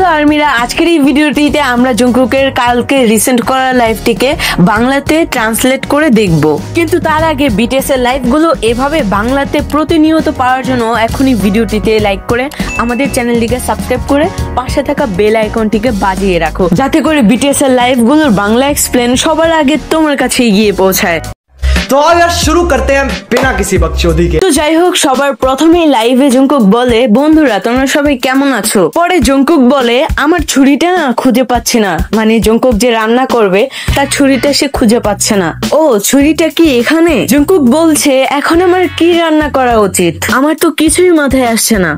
Hello আর্মিরা, আজকের এই ভিডিওটিতে আমরা জংকুকের কালকে রিসেন্ট করা লাইভটিকে বাংলাতে ট্রান্সলেট করে দেখব। কিন্তু তার আগে বিটিএস এর লাইভগুলো এভাবে বাংলাতে প্রতিনিয়ত পাওয়ার জন্য এখনই ভিডিওটিতে লাইক করে আমাদের চ্যানেলটিকে সাবস্ক্রাইব করে পাশে থাকা বেল আইকনটিকে বাজিয়ে রাখো, যাতে করে বিটিএস এর লাইভগুলোর বাংলা এক্সপ্লেন সবার আগে তোমার কাছে গিয়ে পৌঁছায়। तो यार शुरू करते हैं बिना किसी बकचोदी के। তো যাই হোক, সবার প্রথমেই লাইভে জংকুক বলে, বন্ধুরা তোমরা সবাই কেমন আছো। পরে জংকুক বলে, আমার ছুরিটা না খুঁজে পাচ্ছি না। মানে জংকুক যে রান্না করবে তার ছুরিটা সে খুঁজে পাচ্ছে না। ও, ছুরিটা কি এখানে? জংকুক বলছে, এখন আমার কি রান্না করা উচিত? আমার তো কিছুই মাথায় আসছে না।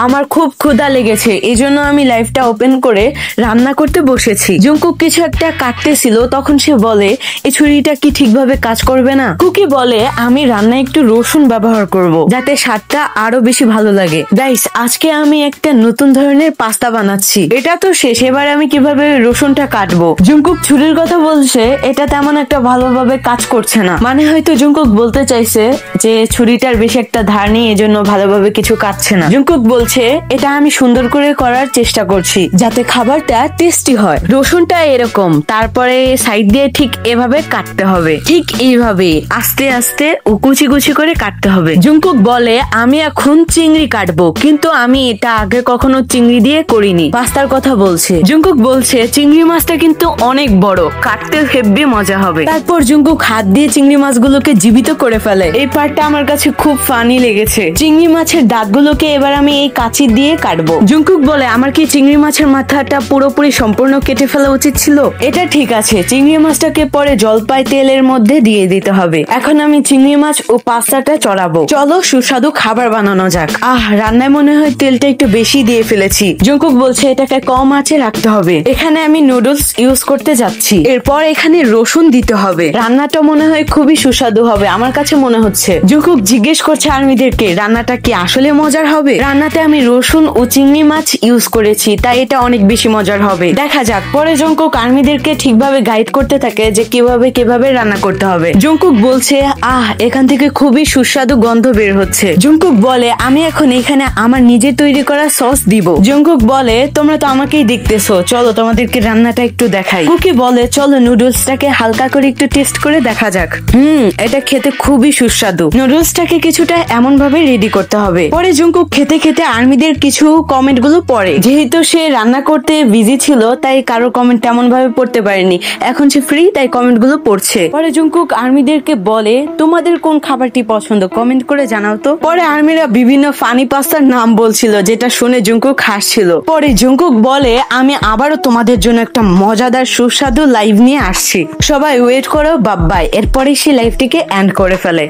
আমার খুব ক্ষুধা লেগেছে, এই জন্য আমি লাইভটা ওপেন করে রান্না করতে বসেছি। জংকুক কিছু একটা কাটতেছিল, তখন সে বলে, এই ছুরিটা কি ঠিকভাবে কাজ করবে না? কুকি বলে, আমি রান্নায় একটু রসুন ব্যবহার করব, যাতে স্বাদটা আরো বেশি ভালো লাগে। গাইস, আজকে আমি একটা নতুন ধরনের পাস্তা বানাচ্ছি। এটা তো শেষ, এবার আমি কিভাবে রসুনটা কাটবো। জংকুক ছুরির কথা বলছে, এটা তেমন একটা ভালোভাবে কাজ করছে না। মানে হয়তো জংকুক বলতে চাইছে যে ছুরিটার বেশি একটা ধার নেই, এজন্য ভালোভাবে কিছু কাটছে না। জংকুক বলছে, এটা আমি সুন্দর করে করার চেষ্টা করছি যাতে খাবারটা টেস্টি হয়। রসুনটা এরকম, তারপরে সাইড দিয়ে ঠিক এভাবে কাটতে হবে, ঠিক এইভাবে আস্তে আস্তে ও কুচি কুচি করে কাটতে হবে। জংকুক বলে, আমি এখন চিংড়ি কাটবো, কিন্তু আমি এটা আগে কখনো চিংড়ি দিয়ে করিনি। পাস্তার কথা বলছে। জংকুক বলছে, চিংড়ি মাছটা কিন্তু অনেক বড়, কাটতে হেব্বি মজা হবে। তারপর জংকুক হাত দিয়ে চিংড়ি মাছগুলোকে জীবিত করে ফেলে। এই পার্টটা আমার কাছে খুব ফানি লেগেছে। চিংড়ি মাছের দাঁতগুলোকে এবার আমি এই কাঁচি দিয়ে কাটবো। জংকুক বলে, আমার কি চিংড়ি মাছের মাথাটা পুরোপুরি সম্পূর্ণ কেটে ফেলা উচিত ছিল? এটা ঠিক আছে, চিংড়ি মাছটাকে পরে জলপাই তেলের মধ্যে দিয়ে দিতে হবে। এখন আমি চিংড়ি মাছ ও পাস্তাটা চড়াবো। চলো সুস্বাদু খাবার বানানো যাক। রান্নায় মনে হয় তেলটা একটু বেশি দিয়ে ফেলেছি। জংকুক বলছে, এটাকে কম আঁচে রাখতে হবে। এখানে আমি নুডলস ইউজ করতে যাচ্ছি। এরপর এখানে রসুন দিতে হবে। রান্নাটা মনে হয় খুবই সুস্বাদু হবে, আমার কাছে মনে হচ্ছে। জংকুক জিজ্ঞেস করছে আর্মিদেরকে, রান্নাটা কি আসলে মজার হবে? রান্নাতে আমি রসুন ও চিংড়ি মাছ ইউজ করেছি, তাই এটা অনেক বেশি মজার হবে। দেখা যাক। পরে জংকুক আর্মিদেরকে ঠিকভাবে গাইড করতে থাকে যে কিভাবে রান্না করতে হবে। জংকুক বলছে, এখান থেকে খুবই সুস্বাদু গন্ধ বের হচ্ছে। জংকুক বলে, আমি এখন এখানে আমার নিজের তৈরি করা সস দিব। জংকুক বলে, তোমরা তো আমাকেই দেখতেছো, চলো তোমাদেরকে রান্নাটা একটু দেখাই। কুকি বলে, চলো নুডলসটাকে হালকা করে একটু টেস্ট করে দেখা যাক। এটা খেতে খুবই সুস্বাদু। নুডলসটাকে কিছুটা এমন ভাবে রেডি করতে হবে। পরে জংকুক খেতে খেতে আর্মিদের কিছু কমেন্ট গুলো পড়ে। যেহেতু সে রান্না করতে বিজি ছিল, তাই কারো কমেন্ট তেমন ভাবে পড়তে পারেনি। এখন সে ফ্রি, তাই কমেন্ট গুলো পড়ছে। পরে জংকুক আর্মিদেরকে বলে, তোমাদের কোন খাবারটি পছন্দ কমেন্ট করে জানাও তো। পরে আর্মিরা বিভিন্ন ফানি পাস্তার নাম বলছিল, যেটা শুনে জংকুক হাসছিল। পরে জংকুক বলে, আমি আবারও তোমাদের জন্য একটা মজাদার সুস্বাদু লাইভ নিয়ে আসছি, সবাই ওয়েট করো, বাই। এরপরে সে লাইভটিকে এন্ড করে ফেলে।